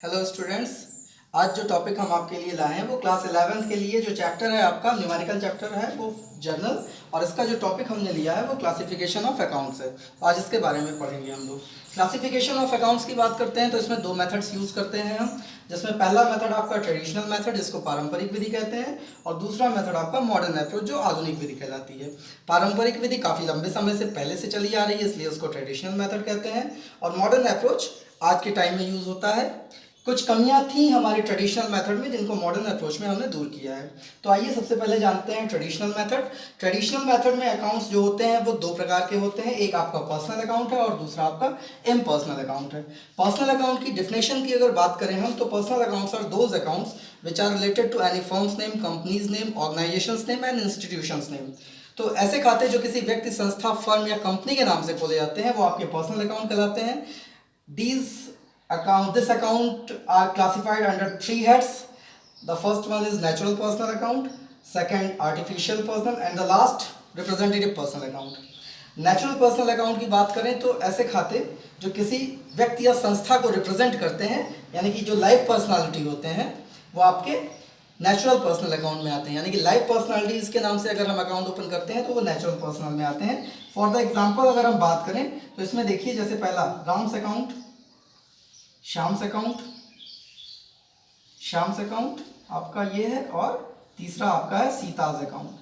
Hello students. आज जो topic हम आपके लिए लाए हैं वो क्लास 11th के लिए जो चैप्टर है आपका न्यूमेरिकल चैप्टर है वो जर्नल, और इसका जो टॉपिक हमने लिया है वो क्लासिफिकेशन ऑफ अकाउंट्स है। तो आज इसके बारे में पढ़ेंगे हम लोग। क्लासिफिकेशन ऑफ अकाउंट्स की बात करते हैं तो इसमें दो मेथड्स यूज़ करते हैं हम, जिसमें पहला मेथड आपका ट्रेडिशनल मेथड जिसको पारंपरिक विधि कहते हैं, और दूसरा मेथड आपका मॉडर्न अप्रोच जो आधुनिक विधि कहलाती है। पारंपरिक विधि काफ़ी लंबे समय से पहले से चली आ रही है, इसलिए उसको ट्रेडिशनल मेथड कहते हैं, और मॉडर्न अप्रोच आज के टाइम में यूज़ होता है। कुछ कमियां थी हमारे ट्रेडिशनल मेथड में जिनको मॉडर्न अप्रोच में हमने दूर किया है। तो आइए सबसे पहले जानते हैं ट्रेडिशनल मेथड। ट्रेडिशनल मेथड में अकाउंट्स जो होते हैं वो दो प्रकार के होते हैं, एक आपका पर्सनल अकाउंट है और दूसरा आपका इम्पर्सनल अकाउंट है। पर्सनल अकाउंट की डिफिनेशन की अगर बात करें हम, तो personal accounts are those accounts which are related to any firms name, companies name, organisations name and institutions name. तो ऐसे खाते जो किसी व्यक्ति, संस्था, फर्म या कंपनी के नाम से खोले जाते हैं वो आपके पर्सनल अकाउंट कहलाते हैं। This account are classified under three heads. The first one is natural personal account, second artificial personal, and the last representative personal account. Natural personal account की बात करें तो ऐसे खाते जो किसी व्यक्ति या संस्था को रिप्रेजेंट करते हैं, यानी कि जो लाइव पर्सनालिटी होते हैं, वो आपके नेचुरल पर्सनल अकाउंट में आते हैं। यानी कि लाइव पर्सनालिटीज के नाम से अगर हम अकाउंट ओपन करते हैं तो वो नेचुरल पर्सनल में आते हैं। फॉर द एग्जाम्पल अगर हम बात करें तो इसमें देखिए, जैसे पहला Ram's account, Shyam's account, Shyam's account आपका ये है, और तीसरा आपका है सीताज अकाउंट।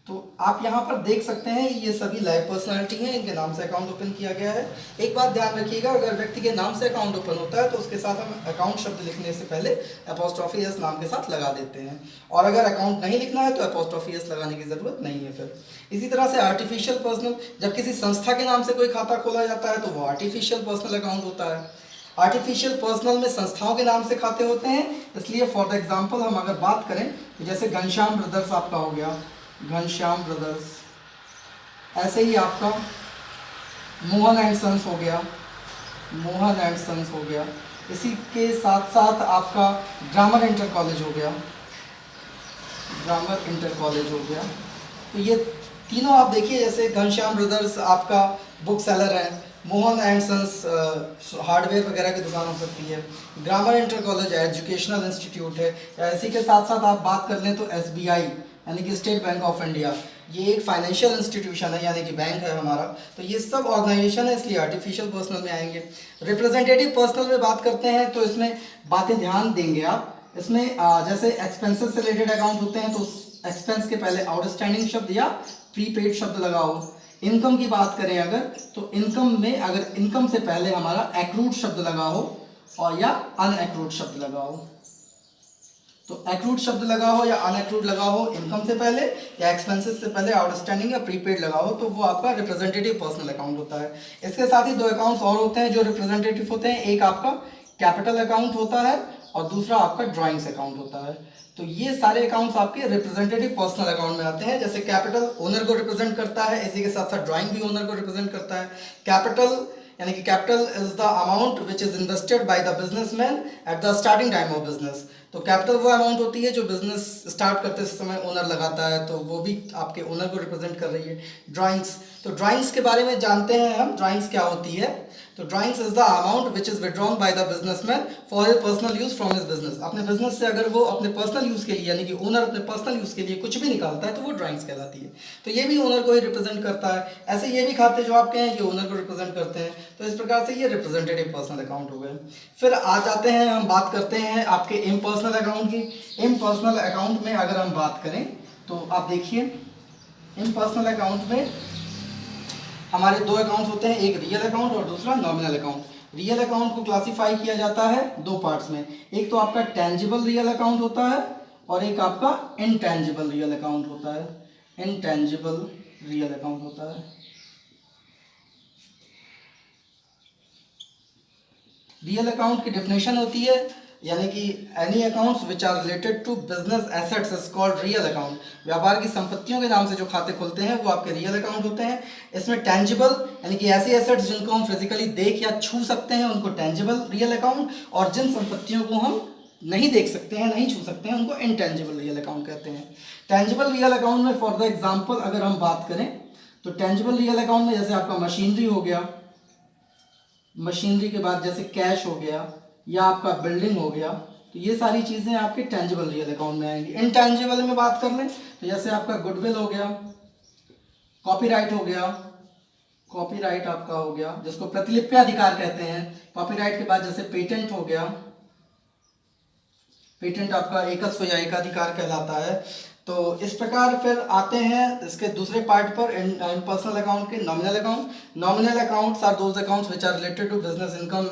तो आप यहाँ पर देख सकते हैं ये सभी लाइव पर्सनालिटी हैं, इनके नाम से अकाउंट ओपन किया गया है। एक बात ध्यान रखिएगा, अगर व्यक्ति के नाम से अकाउंट ओपन होता है तो उसके साथ हम अकाउंट शब्द लिखने से पहले एपोस्ट्रोफी एस नाम के साथ लगा देते हैं, और अगर अकाउंट नहीं लिखना है तो एपोस्ट्रोफी एस लगाने की ज़रूरत नहीं है। फिर इसी तरह से आर्टिफिशियल पर्सनल, जब किसी संस्था के नाम से कोई खाता खोला जाता है तो वो आर्टिफिशियल पर्सनल अकाउंट होता है। आर्टिफिशियल पर्सनल में संस्थाओं के नाम से खाते होते हैं, इसलिए फॉर द एग्जांपल हम अगर बात करें तो जैसे घनश्याम ब्रदर्स आपका हो गया, घनश्याम ब्रदर्स, ऐसे ही आपका मोहन एंड सन्स हो गया, मोहन एंड सन्स हो गया। इसी के साथ साथ आपका ग्रामर इंटर कॉलेज हो गया, ग्रामर इंटर कॉलेज हो गया। तो ये तीनों आप देखिए, जैसे घनश्याम ब्रदर्स आपका बुक सेलर है, मोहन एंड सन्स हार्डवेयर वगैरह की दुकान हो सकती है, ग्रामर इंटर कॉलेज है, एजुकेशनल इंस्टीट्यूट है, या इसी के साथ साथ आप बात कर लें तो एसबीआई यानी कि स्टेट बैंक ऑफ इंडिया, ये एक फाइनेंशियल इंस्टीट्यूशन है, यानी कि बैंक है हमारा। तो ये सब ऑर्गेनाइजेशन है, इसलिए आर्टिफिशियल पर्सनल में आएंगे। रिप्रेजेंटेटिव पर्सनल में बात करते हैं तो इसमें बातें ध्यान देंगे आप, इसमें जैसे एक्सपेंसेस से रिलेटेड अकाउंट होते हैं तो एक्सपेंस के पहले आउटस्टैंडिंग शब्द या प्रीपेड शब्द लगाओ। इनकम की बात करें अगर, तो इनकम में अगर इनकम से पहले हमारा एक्रूड शब्द लगा हो और या अनएक्रूड शब्द लगा हो, तो एक्रूड शब्द लगा हो या अनएक्रूड लगा हो इनकम से पहले, या एक्सपेंसेस से पहले आउटस्टैंडिंग या प्रीपेड लगा हो, तो वो आपका रिप्रेजेंटेटिव पर्सनल अकाउंट होता है। इसके साथ ही दो अकाउंट्स और होते हैं जो रिप्रेजेंटेटिव होते हैं, एक आपका कैपिटल अकाउंट होता है और दूसरा आपका ड्राइंग्स अकाउंट होता है। तो ये सारे अकाउंट्स आपके रिप्रेजेंटेटिव पर्सनल अकाउंट में आते हैं। जैसे कैपिटल ओनर को रिप्रेजेंट करता है, इसी के साथ साथ ड्राइंग भी ओनर को रिप्रेजेंट करता है। कैपिटल यानी कि capital is the amount which is invested by the businessman at the starting time of business. तो कैपिटल वो अमाउंट होती है जो बिजनेस स्टार्ट करते समय ओनर लगाता है, तो वो भी आपके ओनर को रिप्रेजेंट कर रही है। ड्राइंग्स, तो ड्राइंग्स के बारे में जानते हैं हम, ड्राइंग्स क्या होती है। तो drawings is the amount which is withdrawn by the businessman for his personal use from his business. अपने बिजनेस से अगर वो अपने पर्सनल यूज के लिए, यानी कि ओनर अपने पर्सनल यूज के लिए कुछ भी निकालता है तो वो ड्राइंग्स कहलाती है। तो ये भी ओनर को ही रिप्रेजेंट करता है। ऐसे ये भी खाते जो आपके हैं ये ओनर को रिप्रेजेंट करते हैं। तो इस प्रकार से ये रिप्रेजेंटेटिव पर्सनल अकाउंट हो गए। फिर आ जाते हैं, हम बात करते हैं आपके इम्पर्सनल अकाउंट की। इम्पर्सनल अकाउंट में अगर हम बात करें तो आप देखिए, इम्पर्सनल अकाउंट में हमारे दो अकाउंट्स होते हैं, एक रियल अकाउंट और दूसरा नॉमिनल अकाउंट। रियल अकाउंट को क्लासिफाई किया जाता है दो पार्ट्स में, एक तो आपका टेंजिबल रियल अकाउंट होता है और एक आपका इनटेंजिबल रियल अकाउंट होता है। इनटेंजिबल रियल अकाउंट होता है। रियल अकाउंट की डेफिनेशन होती है, यानी कि any accounts which are related to business assets is called real account. व्यापार की संपत्तियों के नाम से जो खाते खुलते हैं वो आपके रियल अकाउंट होते हैं। इसमें टेंजिबल यानी कि ऐसी एसेट्स जिनको हम फिजिकली देख या छू सकते हैं उनको टेंजिबल रियल अकाउंट, और जिन संपत्तियों को हम नहीं देख सकते हैं, नहीं छू सकते हैं, उनको इनटेंजिबल रियल अकाउंट कहते हैं। टेंजिबल रियल अकाउंट में फॉर द एग्जाम्पल अगर हम बात करें तो टेंजिबल रियल अकाउंट में जैसे आपका मशीनरी हो गया, मशीनरी के बाद जैसे कैश हो गया, या आपका बिल्डिंग हो गया, तो ये सारी चीज़ें आपके टेंजिबल रियल अकाउंट में आएंगी। इनटेंजिबल में बात कर लें तो जैसे आपका गुडविल हो गया, कॉपीराइट हो गया, कॉपीराइट आपका हो गया जिसको प्रतिलिपि अधिकार कहते हैं। कॉपीराइट के बाद जैसे पेटेंट हो गया, पेटेंट आपका एकस्व या एकाधिकार कहलाता है। तो इस प्रकार फिर आते हैं इसके दूसरे पार्ट पर, इन पर्सनल अकाउंट के nominal account. Nominal accounts are those accounts which are related to business income,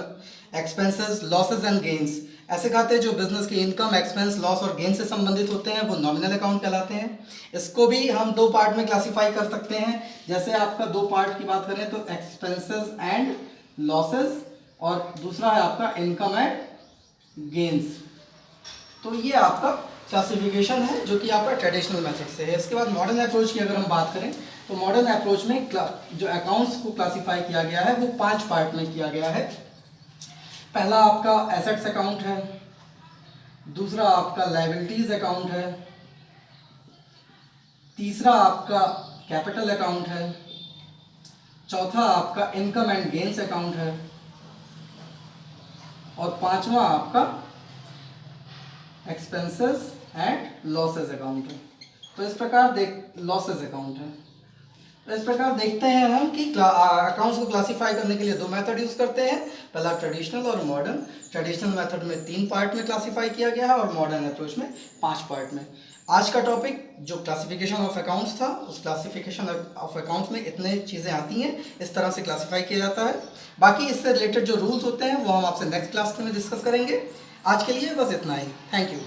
expenses, losses and gains. ऐसे खाते जो बिजनेस की इनकम, एक्सपेंस, लॉस और गेन से संबंधित होते हैं वो नॉमिनल अकाउंट कहलाते हैं। इसको भी हम दो पार्ट में क्लासिफाई कर सकते हैं। जैसे आपका दो पार्ट की बात करें तो एक्सपेंसेस एंड लॉसेस, और दूसरा है आपका इनकम एंड गेन्स। तो ये आपका क्लासिफिकेशन है जो कि आपका ट्रेडिशनल मेथड से है। इसके बाद मॉडर्न अप्रोच की अगर हम बात करें तो मॉडर्न अप्रोच में जो अकाउंट्स को क्लासिफाई किया गया है वो 5 पार्ट में किया गया है। पहला आपका एसेट्स अकाउंट है, दूसरा आपका लायबिलिटीज अकाउंट है, तीसरा आपका कैपिटल अकाउंट है, चौथा आपका इनकम एंड गेन्स अकाउंट है, और पांचवा आपका एक्सपेंसेस एंड लॉसेस अकाउंट है। तो इस प्रकार लॉसेस अकाउंट है। तो इस प्रकार देखते हैं हम कि अकाउंट्स को क्लासिफाई करने के लिए दो मेथड यूज करते हैं, पहला ट्रेडिशनल और मॉडर्न। ट्रेडिशनल मेथड में 3 पार्ट में क्लासिफाई किया गया है और मॉडर्न अप्रोच में 5 पार्ट में। आज का टॉपिक जो क्लासिफिकेशन ऑफ अकाउंट्स था, उस क्लासिफिकेशन ऑफ अकाउंट्स में इतने चीज़ें आती हैं, इस तरह से क्लासिफाई किया जाता है। बाकी इससे रिलेटेड जो रूल्स होते हैं वो हम आपसे नेक्स्ट क्लास में डिस्कस करेंगे। आज के लिए बस इतना ही। Thank you.